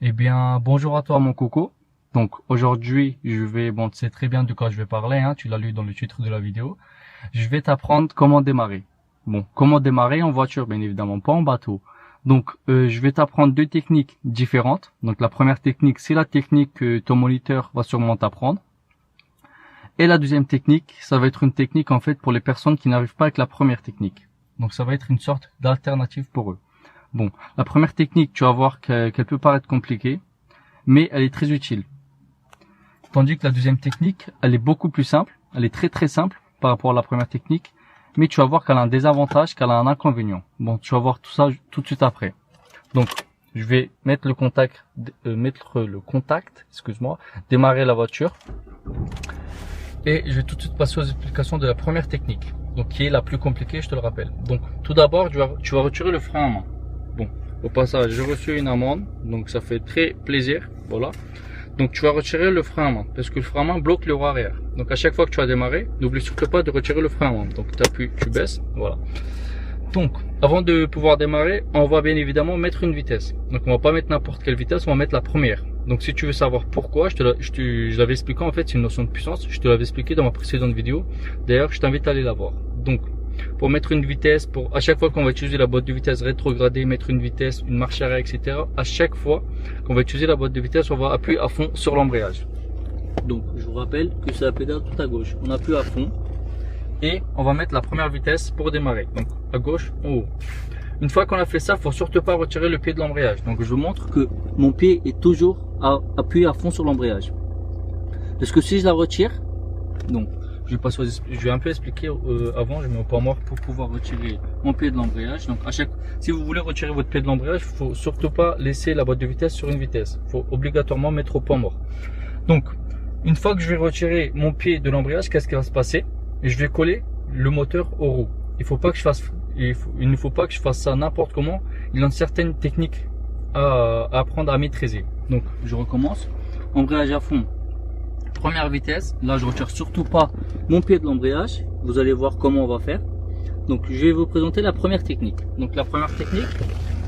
Eh bien, bonjour à toi mon coco. Donc aujourd'hui, bon, tu sais très bien de quoi je vais parler, hein, tu l'as lu dans le titre de la vidéo. Je vais t'apprendre comment démarrer. Bon, comment démarrer en voiture, bien évidemment, pas en bateau. Donc, je vais t'apprendre deux techniques différentes. Donc la première technique, c'est la technique que ton moniteur va sûrement t'apprendre. Et la deuxième technique, ça va être une technique en fait pour les personnes qui n'arrivent pas avec la première technique. Donc ça va être une sorte d'alternative pour eux. Bon, la première technique, tu vas voir qu'elle peut paraître compliquée, mais elle est très utile. Tandis que la deuxième technique, elle est beaucoup plus simple, elle est très très simple par rapport à la première technique, mais tu vas voir qu'elle a un désavantage, qu'elle a un inconvénient. Bon, tu vas voir tout ça tout de suite après. Donc, je vais mettre le contact, excuse-moi, démarrer la voiture, et je vais tout de suite passer aux explications de la première technique, donc qui est la plus compliquée, je te le rappelle. Donc, tout d'abord, tu vas retirer le frein à main. Bon, au passage, j'ai reçu une amende, donc ça fait très plaisir, voilà. Donc tu vas retirer le frein à main, parce que le frein à main bloque le roue arrière. Donc à chaque fois que tu vas démarrer, n'oublie surtout pas de retirer le frein à main. Donc tu appuies, tu baisses, voilà. Donc, avant de pouvoir démarrer, on va bien évidemment mettre une vitesse. Donc on va pas mettre n'importe quelle vitesse, on va mettre la première. Donc si tu veux savoir pourquoi, je l'avais expliqué, en fait c'est une notion de puissance, je te l'avais expliqué dans ma précédente vidéo. D'ailleurs, je t'invite à aller la voir. Donc, pour mettre une vitesse, à chaque fois qu'on va utiliser la boîte de vitesse rétrogradée, mettre une vitesse, une marche arrière, etc. À chaque fois qu'on va utiliser la boîte de vitesse, on va appuyer à fond sur l'embrayage. Donc, je vous rappelle que c'est la pédale tout à gauche. On appuie à fond et on va mettre la première vitesse pour démarrer. Donc, à gauche, en haut. Une fois qu'on a fait ça, il faut surtout pas retirer le pied de l'embrayage. Donc, je vous montre que mon pied est toujours appuyé à fond sur l'embrayage. Parce que si je la retire, donc, je vais un peu expliquer avant, je mets au point mort pour pouvoir retirer mon pied de l'embrayage. Donc si vous voulez retirer votre pied de l'embrayage, il faut surtout pas laisser la boîte de vitesse sur une vitesse. Il faut obligatoirement mettre au point mort. Donc une fois que je vais retirer mon pied de l'embrayage, qu'est-ce qui va se passer? Je vais coller le moteur aux roues. Il ne faut pas que je fasse ça n'importe comment. Il y a une certaine technique à apprendre à maîtriser. Donc je recommence. Embrayage à fond. Première vitesse, là je retire surtout pas mon pied de l'embrayage, vous allez voir comment on va faire. Donc je vais vous présenter la première technique. Donc la première technique,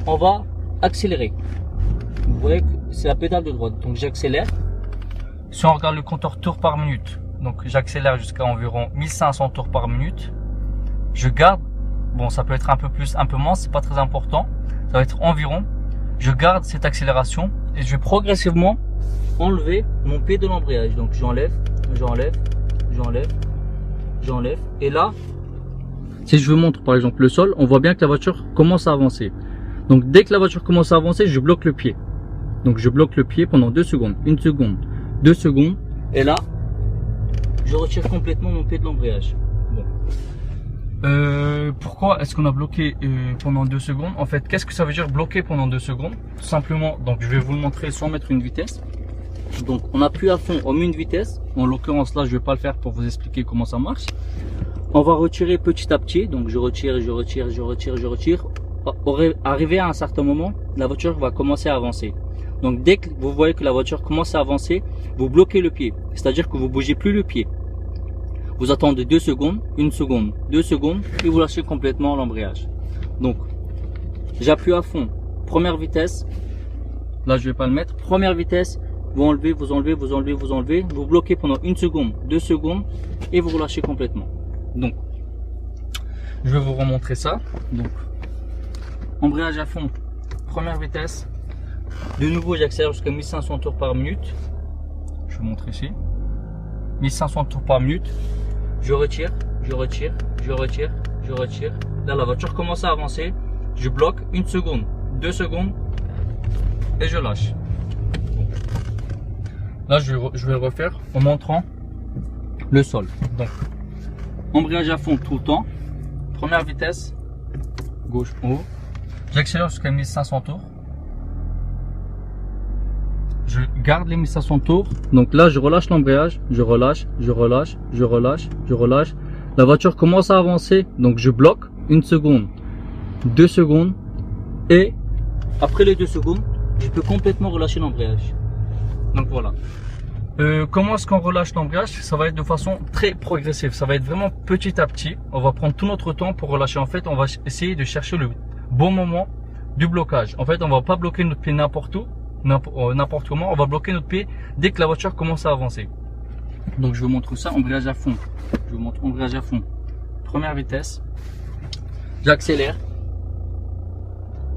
on va accélérer. Vous voyez que c'est la pédale de droite, donc j'accélère. Si on regarde le compteur tours par minute, donc j'accélère jusqu'à environ 1500 tours par minute. Je garde, bon ça peut être un peu plus, un peu moins, c'est pas très important. Ça va être environ, je garde cette accélération et je vais progressivement enlever mon pied de l'embrayage. Donc j'enlève, et là si je vous montre par exemple le sol, on voit bien que la voiture commence à avancer. Donc dès que la voiture commence à avancer, je bloque le pied. Donc je bloque le pied pendant 2 secondes, 1 seconde, 2 secondes, et là je retire complètement mon pied de l'embrayage. Bon. Pourquoi est-ce qu'on a bloqué pendant 2 secondes? En fait, qu'est-ce que ça veut dire bloquer pendant 2 secondes? Tout simplement, donc je vais vous le montrer sans mettre une vitesse. Donc on appuie à fond, on met une vitesse. En l'occurrence là je vais pas le faire pour vous expliquer comment ça marche. On va retirer petit à petit. Donc je retire. Arrivé à un certain moment, la voiture va commencer à avancer. Donc dès que vous voyez que la voiture commence à avancer, vous bloquez le pied. C'est-à-dire que vous bougez plus le pied. Vous attendez 2 secondes, 1 seconde, 2 secondes et vous lâchez complètement l'embrayage. Donc j'appuie à fond. Première vitesse. Là je vais pas le mettre. Première vitesse. Vous enlevez, vous bloquez pendant 1 seconde, 2 secondes et vous relâchez complètement. Donc, je vais vous remontrer ça. Donc, embrayage à fond, première vitesse. De nouveau, j'accélère jusqu'à 1500 tours par minute. Je vous montre ici. 1500 tours par minute. Je retire. Là, la voiture commence à avancer. Je bloque 1 seconde, 2 secondes et je lâche. Là, je vais le refaire en montrant le sol. Donc, embrayage à fond tout le temps. Première vitesse, gauche en haut. J'accélère jusqu'à 1500 tours. Je garde les 1500 tours. Donc là, je relâche l'embrayage. Je relâche. La voiture commence à avancer. Donc, je bloque 1 seconde, 2 secondes. Et après les 2 secondes, je peux complètement relâcher l'embrayage. Donc voilà. Comment est-ce qu'on relâche l'embrayage? Ça va être de façon très progressive. Ça va être vraiment petit à petit. On va prendre tout notre temps pour relâcher. En fait, on va essayer de chercher le bon moment du blocage. En fait, on va pas bloquer notre pied n'importe où. n'importe comment, on va bloquer notre pied dès que la voiture commence à avancer. Donc je vous montre ça, embrayage à fond. Je vous montre embrayage à fond. Première vitesse. J'accélère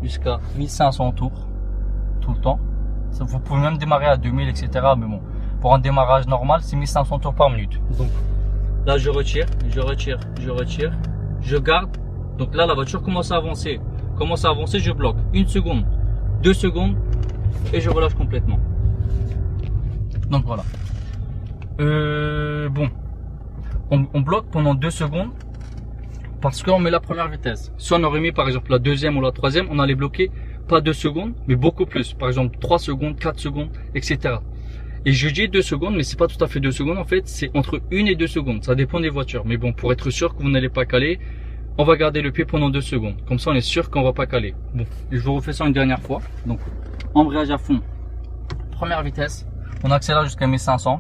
jusqu'à 1500 tours tout le temps. Vous pouvez même démarrer à 2000, etc. Mais bon, pour un démarrage normal, c'est 1500 tours par minute. Donc là, je retire, je garde. Donc là, la voiture commence à avancer. Je bloque. 1 seconde, 2 secondes et je relâche complètement. Donc voilà. Bon, on bloque pendant 2 secondes parce qu'on met la première vitesse. Si on aurait mis par exemple la deuxième ou la troisième, on allait bloquer pas 2 secondes, mais beaucoup plus. Par exemple 3 secondes, 4 secondes, etc. Et je dis 2 secondes, mais c'est pas tout à fait 2 secondes. En fait, c'est entre 1 et 2 secondes. Ça dépend des voitures. Mais bon, pour être sûr que vous n'allez pas caler, on va garder le pied pendant 2 secondes. Comme ça, on est sûr qu'on va pas caler. Bon, et je vous refais ça une dernière fois. Donc, embrayage à fond. Première vitesse. On accélère jusqu'à 1500.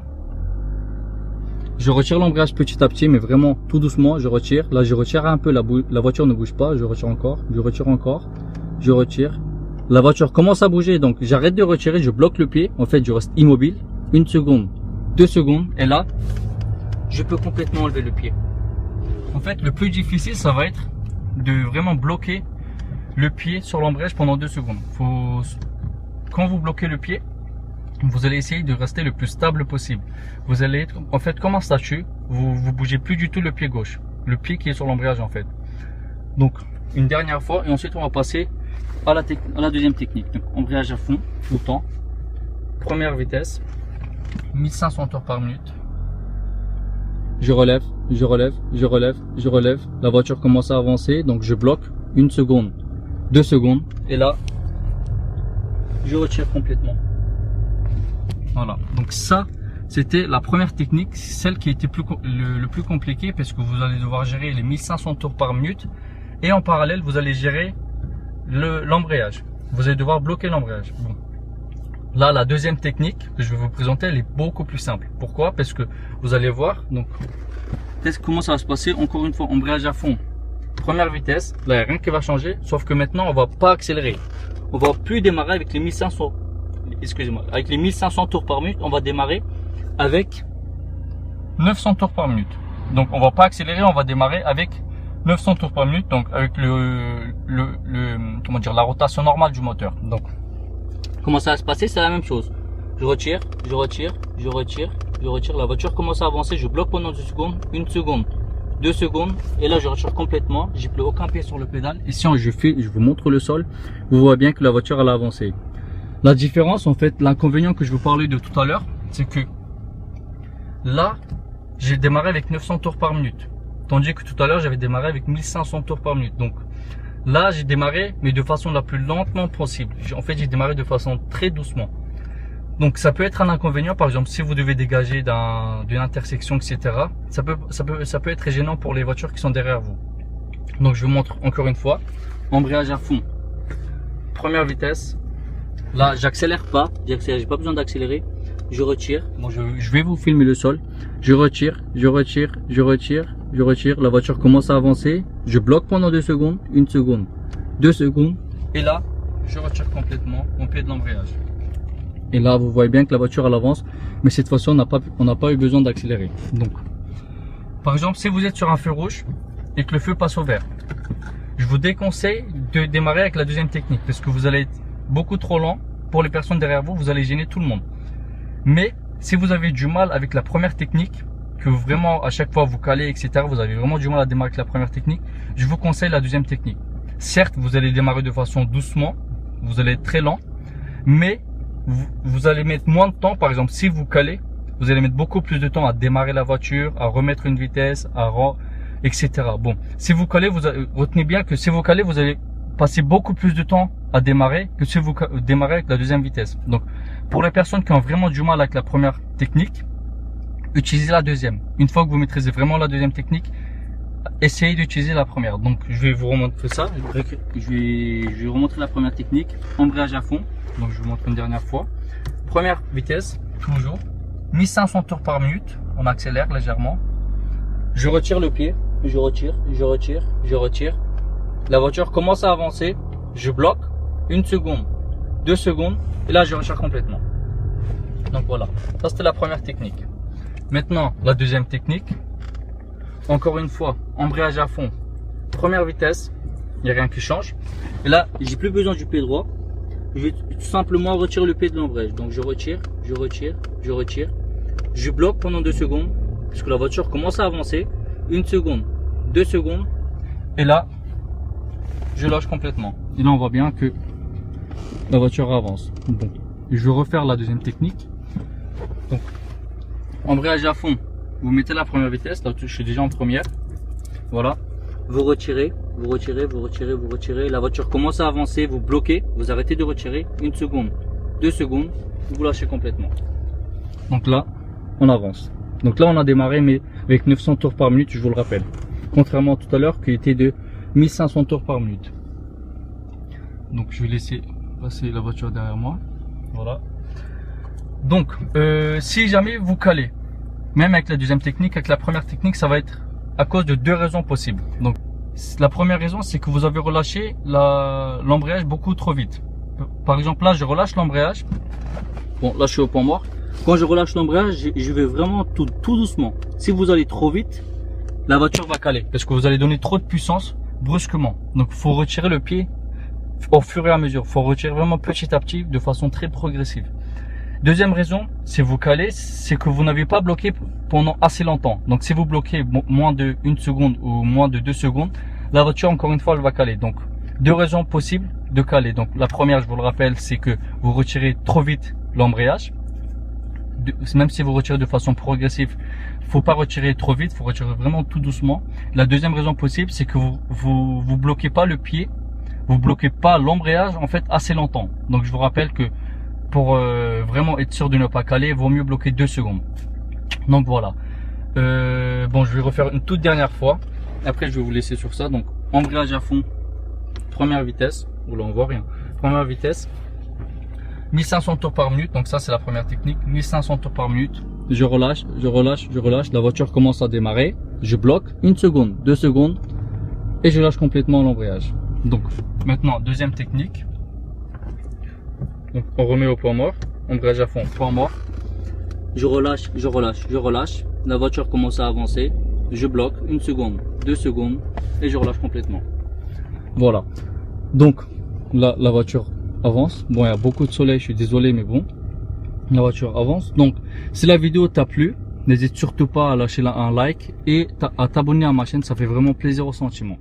Je retire l'embrayage petit à petit, mais vraiment tout doucement. Je retire. Là, je retire un peu. La voiture ne bouge pas. Je retire encore. Je retire encore. Je retire. La voiture commence à bouger. Donc, j'arrête de retirer. Je bloque le pied. En fait, je reste immobile. 1 seconde, 2 secondes. Et là, je peux complètement enlever le pied. En fait, le plus difficile, ça va être de vraiment bloquer le pied sur l'embrayage pendant 2 secondes. Quand vous bloquez le pied, vous allez essayer de rester le plus stable possible. Vous allez être en fait comme un statue. Vous bougez plus du tout le pied gauche, le pied qui est sur l'embrayage en fait. Donc une dernière fois et ensuite on va passer à la deuxième technique. Donc embrayage à fond tout le temps. Première vitesse, 1500 tours par minute. Je relève. La voiture commence à avancer, donc je bloque 1 seconde, 2 secondes et là je retire complètement. Voilà, donc ça c'était la première technique, celle qui était le plus compliquée parce que vous allez devoir gérer les 1500 tours par minute et en parallèle vous allez gérer l'embrayage. Vous allez devoir bloquer l'embrayage. Bon. Là, la deuxième technique que je vais vous présenter, elle est beaucoup plus simple. Pourquoi? Parce que vous allez voir, donc, comment ça va se passer. Encore une fois, embrayage à fond. Première vitesse, là, il n'y a rien qui va changer, sauf que maintenant, on va pas accélérer. On va plus démarrer avec les 1500, excusez-moi, avec les 1500 tours par minute, on va démarrer avec 900 tours par minute. Donc, on va pas accélérer, on va démarrer avec 900 tours par minute, donc avec comment dire, la rotation normale du moteur. Donc, comment ça va se passer? C'est la même chose. Je retire. La voiture commence à avancer. Je bloque pendant 2 secondes. 1 seconde, 2 secondes. Et là, je retire complètement. J'ai plus aucun pied sur le pédale. Et si je vous montre le sol, vous voyez bien que la voiture elle a avancé. La différence, en fait, l'inconvénient que je vous parlais de tout à l'heure, c'est que là, j'ai démarré avec 900 tours par minute. Tandis que tout à l'heure, j'avais démarré avec 1500 tours par minute. Donc, là, j'ai démarré, mais de façon la plus lentement possible. En fait, j'ai démarré de façon très doucement. Donc, ça peut être un inconvénient. Par exemple, si vous devez dégager d'une intersection, etc., ça peut être gênant pour les voitures qui sont derrière vous. Donc, je vous montre encore une fois. Embrayage à fond. Première vitesse. Là, j'accélère pas. J'ai pas besoin d'accélérer. Je retire. Bon, je vais vous filmer le sol. Je retire. La voiture commence à avancer. Je bloque pendant 2 secondes. 1 seconde, 2 secondes. Et là, je retire complètement mon pied de l'embrayage. Et là, vous voyez bien que la voiture elle avance. Mais cette fois-ci, on n'a pas eu besoin d'accélérer. Donc, par exemple, si vous êtes sur un feu rouge et que le feu passe au vert, je vous déconseille de démarrer avec la deuxième technique parce que vous allez être beaucoup trop lent. Pour les personnes derrière vous, vous allez gêner tout le monde. Mais si vous avez du mal avec la première technique, que vraiment à chaque fois vous calez, etc., vous avez vraiment du mal à démarrer avec la première technique, je vous conseille la deuxième technique. Certes, vous allez démarrer de façon doucement, vous allez être très lent, mais vous allez mettre moins de temps. Par exemple, si vous calez, vous allez mettre beaucoup plus de temps à démarrer la voiture, à remettre une vitesse, etc. Bon, si vous calez, retenez bien que si vous calez, vous allez passer beaucoup plus de temps à démarrer que si vous démarrez avec la deuxième vitesse. Donc, pour les personnes qui ont vraiment du mal avec la première technique, utilisez la deuxième. Une fois que vous maîtrisez vraiment la deuxième technique, essayez d'utiliser la première. Donc, je vais vous remontrer ça. Je vais vous remontrer la première technique. Embrayage à fond. Donc, je vous montre une dernière fois. Première vitesse, toujours. 1500 tours par minute. On accélère légèrement. Je retire le pied. Je retire. La voiture commence à avancer. Je bloque. 1 seconde, 2 secondes, et là je recharge complètement. Donc voilà, ça c'était la première technique. Maintenant, la deuxième technique, encore une fois, embrayage à fond, première vitesse, il n'y a rien qui change. Et là, j'ai plus besoin du pied droit, je vais tout simplement retirer le pied de l'embrayage. Donc je retire, je retire, je retire, je bloque pendant 2 secondes, parce que la voiture commence à avancer, 1 seconde, 2 secondes, et là, je lâche complètement. Et là, on voit bien que la voiture avance. Bon, je vais refaire la deuxième technique. Donc, embrayage à fond, vous mettez la première vitesse, là je suis déjà en première, voilà, vous retirez, vous retirez, vous retirez, vous retirez, la voiture commence à avancer, vous bloquez, vous arrêtez de retirer, 1 seconde, 2 secondes, vous lâchez complètement. Donc là, on avance. Donc là on a démarré mais avec 900 tours par minute, je vous le rappelle, contrairement à tout à l'heure qui était de 1500 tours par minute. Donc je vais laisser passer la voiture derrière moi, voilà. Donc, si jamais vous calez, même avec la deuxième technique, avec la première technique, ça va être à cause de 2 raisons possibles. Donc, la première raison, c'est que vous avez relâché l'embrayage beaucoup trop vite. Par exemple, là, je relâche l'embrayage. Bon, là, je suis au point mort. Quand je relâche l'embrayage, je vais vraiment tout doucement. Si vous allez trop vite, la voiture va caler parce que vous allez donner trop de puissance brusquement. Donc, il faut retirer le pied au fur et à mesure. Il faut retirer vraiment petit à petit, de façon très progressive. Deuxième raison, si vous calez, c'est que vous n'avez pas bloqué pendant assez longtemps. Donc si vous bloquez moins de 1 seconde ou moins de 2 secondes, la voiture encore une fois elle va caler. Donc 2 raisons possibles de caler. Donc la première, je vous le rappelle, c'est que vous retirez trop vite l'embrayage. Même si vous retirez de façon progressive, faut pas retirer trop vite, faut retirer vraiment tout doucement. La deuxième raison possible, c'est que vous bloquez pas le pied, vous bloquez pas l'embrayage en fait assez longtemps. Donc je vous rappelle que pour vraiment être sûr de ne pas caler, il vaut mieux bloquer 2 secondes. Donc voilà. Bon, je vais refaire une toute dernière fois. Après, je vais vous laisser sur ça. Donc, embrayage à fond, première vitesse. Là, on voit rien. Première vitesse, 1500 tours par minute. Donc ça, c'est la première technique. 1500 tours par minute. Je relâche, je relâche, je relâche. La voiture commence à démarrer. Je bloque 1 seconde, 2 secondes, et je lâche complètement l'embrayage. Donc, maintenant, deuxième technique. Donc on remet au point mort, embrayage à fond, point mort. Je relâche, je relâche, je relâche. La voiture commence à avancer. Je bloque 1 seconde, 2 secondes, et je relâche complètement. Voilà. Donc là, la voiture avance. Bon, il y a beaucoup de soleil, je suis désolé, mais bon, la voiture avance. Donc si la vidéo t'a plu, n'hésite surtout pas à lâcher un like et à t'abonner à ma chaîne, ça fait vraiment plaisir au sentiment.